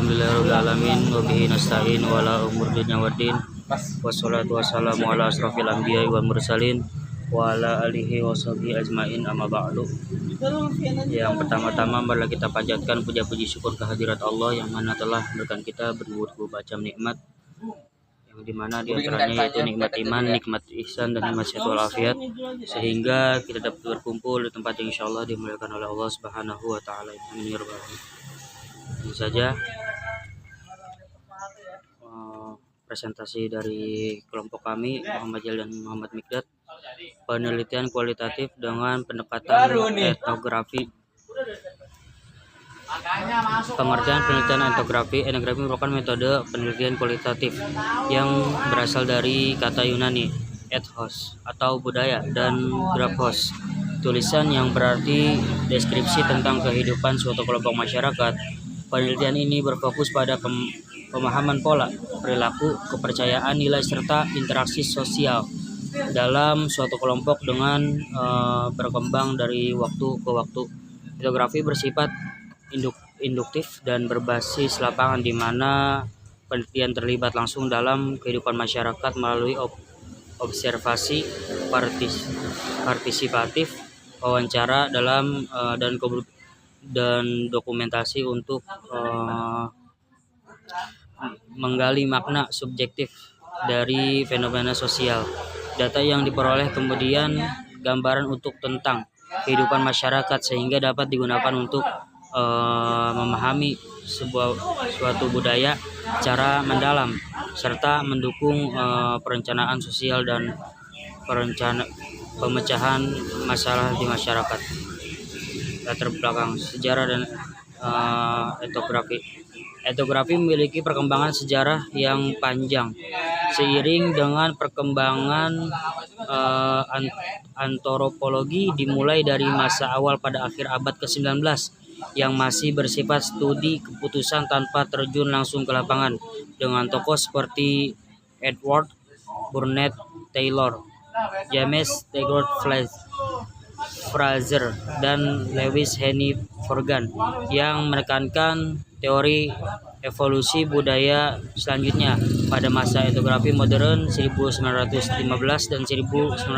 Alhamdulillahirabbil alamin wa bihi nasta'in wa ala umur dunya waddin. Wassalatu wassalamu ala asrofil anbiya'i wal mursalin wa ala alihi wa sahbihi ajmain, amma ba'du. Yang pertama-tama marilah kita panjatkan puja-puji syukur kehadirat Allah yang mana telah memberikan kita bermacam nikmat, yang dimana diantaranya yaitu nikmat iman, nikmat ihsan, dan nikmat sehat walafiat, sehingga kita dapat berkumpul di tempat yang insyaallah dimuliakan oleh Allah Subhanahu wa taala. Amin ya rabbal alamin. Ini saja presentasi dari kelompok kami, Muhammad Jalil dan Muhammad Mikdad. Penelitian kualitatif dengan pendekatan etnografi. Pengertian penelitian etnografi merupakan metode penelitian kualitatif yang berasal dari kata Yunani ethos atau budaya dan graphos, tulisan yang berarti deskripsi tentang kehidupan suatu kelompok masyarakat. Penelitian ini berfokus pada pemahaman pola, perilaku, kepercayaan, nilai, serta interaksi sosial dalam suatu kelompok dengan berkembang dari waktu ke waktu. Etnografi bersifat induktif dan berbasis lapangan, di mana penelitian terlibat langsung dalam kehidupan masyarakat melalui observasi partisipatif, wawancara dan dokumentasi untuk menggali makna subjektif dari fenomena sosial. Data yang diperoleh kemudian gambaran tentang kehidupan masyarakat, sehingga dapat digunakan untuk memahami suatu budaya secara mendalam, serta mendukung perencanaan sosial dan pemecahan masalah di masyarakat. Latar belakang sejarah dan etnografi memiliki perkembangan sejarah yang panjang. Seiring dengan perkembangan antropologi dimulai dari masa awal pada akhir abad ke-19 yang masih bersifat studi keputusan tanpa terjun langsung ke lapangan, dengan tokoh seperti Edward Burnett Taylor, James Taggart Fraser, dan Lewis Henry Morgan yang menekankan teori evolusi budaya selanjutnya. Pada masa etnografi modern 1915 dan 1925,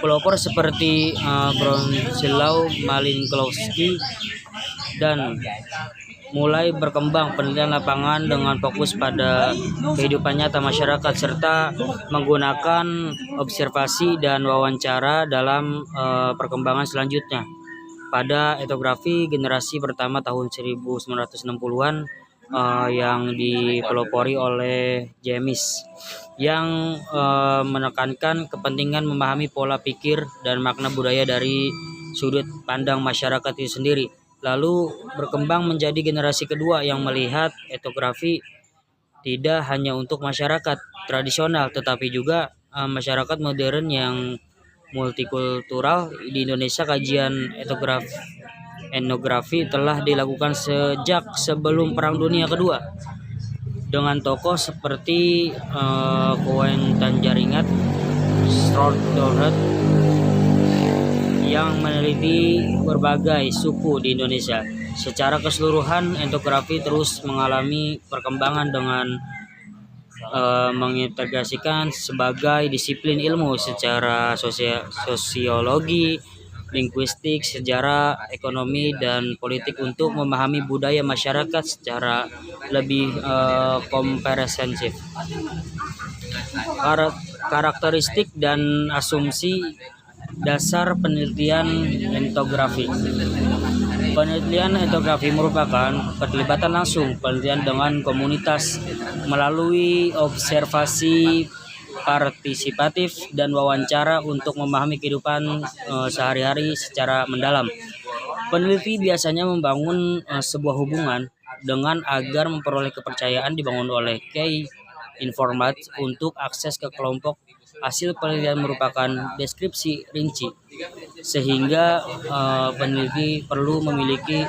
pelopor seperti Bronislaw Malinowski dan mulai berkembang penelitian lapangan dengan fokus pada kehidupan nyata masyarakat, serta menggunakan observasi dan wawancara dalam perkembangan selanjutnya. Pada etnografi generasi pertama tahun 1960-an yang dipelopori oleh James, yang menekankan kepentingan memahami pola pikir dan makna budaya dari sudut pandang masyarakat itu sendiri. Lalu berkembang menjadi generasi kedua yang melihat etnografi tidak hanya untuk masyarakat tradisional, tetapi juga masyarakat modern yang multikultural. Di Indonesia, kajian etnografi telah dilakukan sejak sebelum Perang Dunia Kedua, dengan tokoh seperti Koen Tanjaringat, Strauss Dorhat, yang meneliti berbagai suku di Indonesia. Secara keseluruhan, etnografi terus mengalami perkembangan dengan mengintegrasikan sebagai disiplin ilmu secara sosiologi, linguistik, sejarah, ekonomi, dan politik untuk memahami budaya masyarakat secara lebih komprehensif. Karakteristik dan asumsi dasar penelitian etnografi. Penelitian etnografi merupakan keterlibatan langsung penelitian dengan komunitas melalui observasi partisipatif dan wawancara untuk memahami kehidupan sehari-hari secara mendalam. Peneliti biasanya membangun sebuah hubungan dengan agar memperoleh kepercayaan dibangun oleh key informant untuk akses ke kelompok. Hasil penelitian merupakan deskripsi rinci, sehingga peneliti perlu memiliki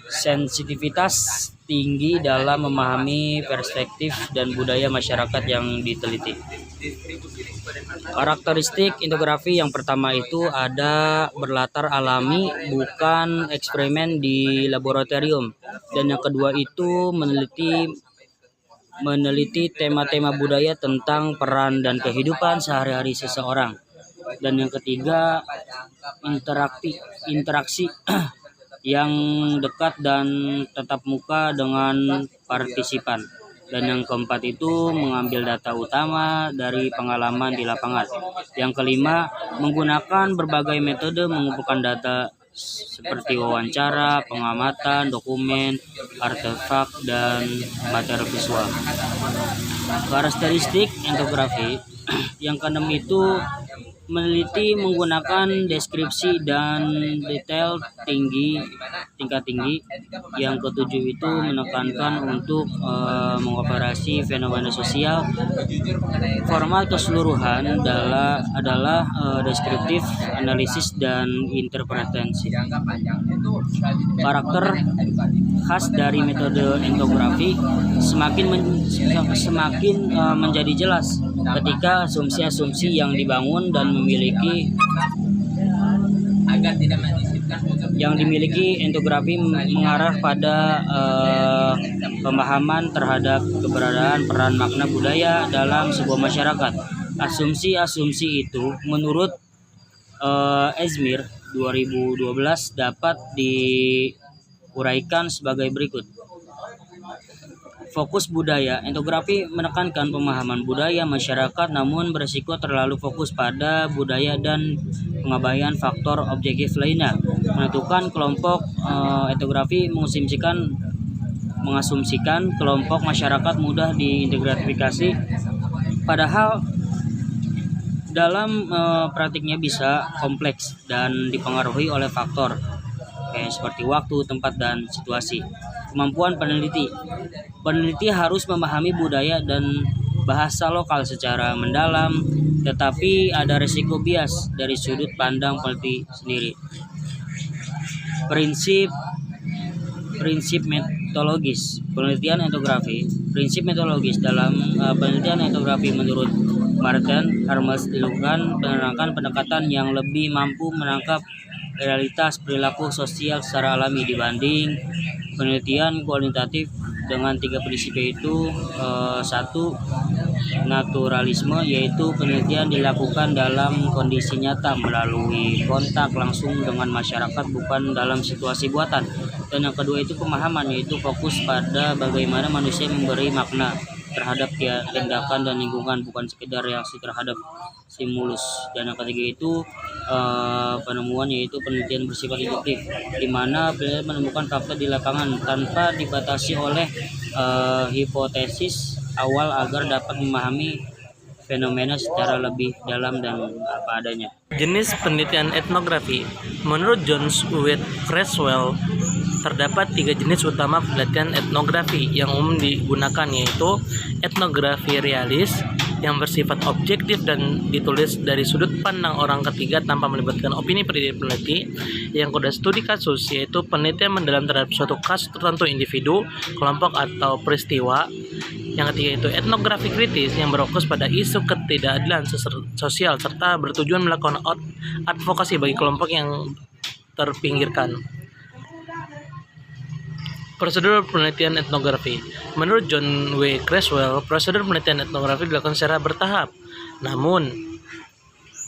sensitivitas tinggi dalam memahami perspektif dan budaya masyarakat yang diteliti. Karakteristik etnografi yang pertama itu ada berlatar alami, bukan eksperimen di laboratorium. Dan yang kedua itu meneliti tema-tema budaya tentang peran dan kehidupan sehari-hari seseorang. Dan yang ketiga, interaksi yang dekat dan tatap muka dengan partisipan. Dan yang keempat itu mengambil data utama dari pengalaman di lapangan. Yang kelima, menggunakan berbagai metode mengumpulkan data seperti wawancara, pengamatan, dokumen, artefak, dan materi visual. Karakteristik etnografi yang keenam itu meneliti menggunakan deskripsi dan detail tingkat tinggi. Yang ketujuh itu menekankan untuk mengoperasi fenomena sosial. Format keseluruhan adalah deskriptif, analisis, dan interpretasi. Karakter khas dari metode etnografi semakin menjadi jelas ketika asumsi-asumsi yang dibangun dan dimiliki etnografi mengarah pada pemahaman terhadap keberadaan peran makna budaya dalam sebuah masyarakat. Asumsi-asumsi itu menurut Esmir 2012 dapat diuraikan sebagai berikut. Fokus budaya. Etnografi menekankan pemahaman budaya masyarakat namun berisiko terlalu fokus pada budaya dan pengabaian faktor objektif lainnya. Menentukan kelompok etnografi mengasumsikan kelompok masyarakat mudah diidentifikasi, padahal dalam praktiknya bisa kompleks dan dipengaruhi oleh faktor seperti waktu, tempat, dan situasi. Kemampuan peneliti. Peneliti harus memahami budaya dan bahasa lokal secara mendalam, tetapi ada risiko bias dari sudut pandang peneliti sendiri. Prinsip metodologis penelitian etnografi. Prinsip metodologis dalam penelitian etnografi menurut Martin Harmes dilakukan menerangkan pendekatan yang lebih mampu menangkap realitas perilaku sosial secara alami dibanding penelitian kualitatif dengan tiga prinsip, yaitu satu, naturalisme, yaitu penelitian dilakukan dalam kondisi nyata melalui kontak langsung dengan masyarakat, bukan dalam situasi buatan. Dan yang kedua itu pemahaman, yaitu fokus pada bagaimana manusia memberi makna terhadap tindakan dan lingkungan, bukan sekedar reaksi terhadap stimulus. Dan yang ketiga itu penemuan, yaitu penelitian bersifat induktif, di mana penelitian menemukan fakta di lapangan tanpa dibatasi oleh hipotesis awal agar dapat memahami fenomena secara lebih dalam dan apa adanya. Jenis penelitian etnografi. Menurut John Wade Creswell, terdapat 3 jenis utama penelitian etnografi yang umum digunakan, yaitu etnografi realis yang bersifat objektif dan ditulis dari sudut pandang orang ketiga tanpa melibatkan opini peneliti. Yang kedua, studi kasus, yaitu penelitian mendalam terhadap suatu kasus tertentu, individu, kelompok, atau peristiwa. Yang ketiga itu etnografi kritis yang berfokus pada isu ketidakadilan sosial serta bertujuan melakukan advokasi bagi kelompok yang terpinggirkan. Prosedur penelitian etnografi. Menurut John W. Creswell, prosedur penelitian etnografi dilakukan secara bertahap, namun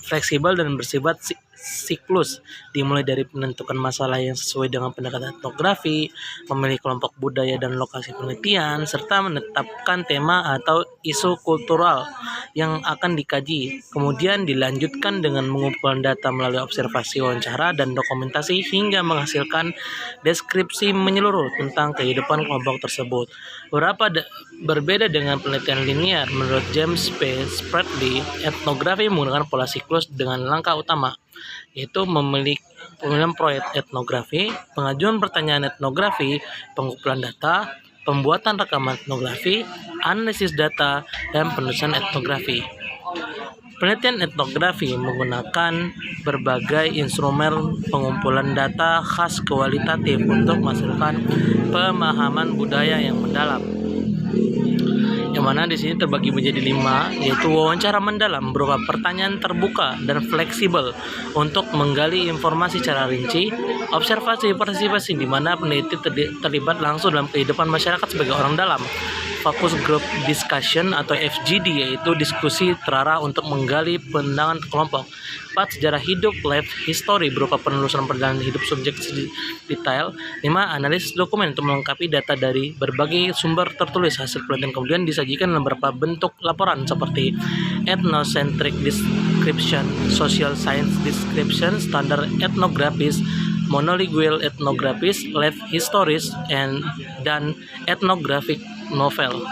fleksibel dan bersifat siklus, dimulai dari menentukan masalah yang sesuai dengan pendekatan etnografi, memilih kelompok budaya dan lokasi penelitian, serta menetapkan tema atau isu kultural yang akan dikaji. Kemudian dilanjutkan dengan mengumpulkan data melalui observasi, wawancara, dan dokumentasi hingga menghasilkan deskripsi menyeluruh tentang kehidupan kelompok tersebut. Berbeda dengan penelitian linear, menurut James P. Spradley, etnografi menggunakan pola siklus dengan langkah utama, yaitu pemilihan proyek etnografi, pengajuan pertanyaan etnografi, pengumpulan data, pembuatan rekaman etnografi, analisis data, dan penulisan etnografi. Penelitian etnografi menggunakan berbagai instrumen pengumpulan data khas kualitatif untuk menghasilkan pemahaman budaya yang mendalam. Yang mana di sini terbagi menjadi 5, yaitu wawancara mendalam berupa pertanyaan terbuka dan fleksibel untuk menggali informasi secara rinci, observasi partisipasi di mana peneliti terlibat langsung dalam kehidupan masyarakat sebagai orang dalam, focus group discussion atau FGD yaitu diskusi terarah untuk menggali pandangan kelompok. 4. Sejarah hidup life history berupa penelusuran perjalanan hidup subjek detail. 5. Analisis dokumen untuk melengkapi data dari berbagai sumber tertulis. Hasil penelitian kemudian disajikan dalam beberapa bentuk laporan seperti ethnocentric description, social science description, standar ethnographies, monolingual ethnographies, life histories, dan ethnographic novel.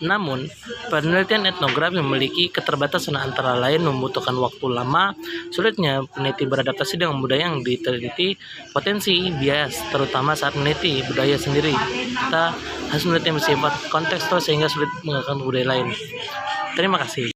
Namun, penelitian etnografi memiliki keterbatasan antara lain membutuhkan waktu lama, sulitnya peneliti beradaptasi dengan budaya yang diteliti, potensi bias, terutama saat meneliti budaya sendiri. Kita harus meneliti yang bersifat kontekstual sehingga sulit menggunakan budaya lain. Terima kasih.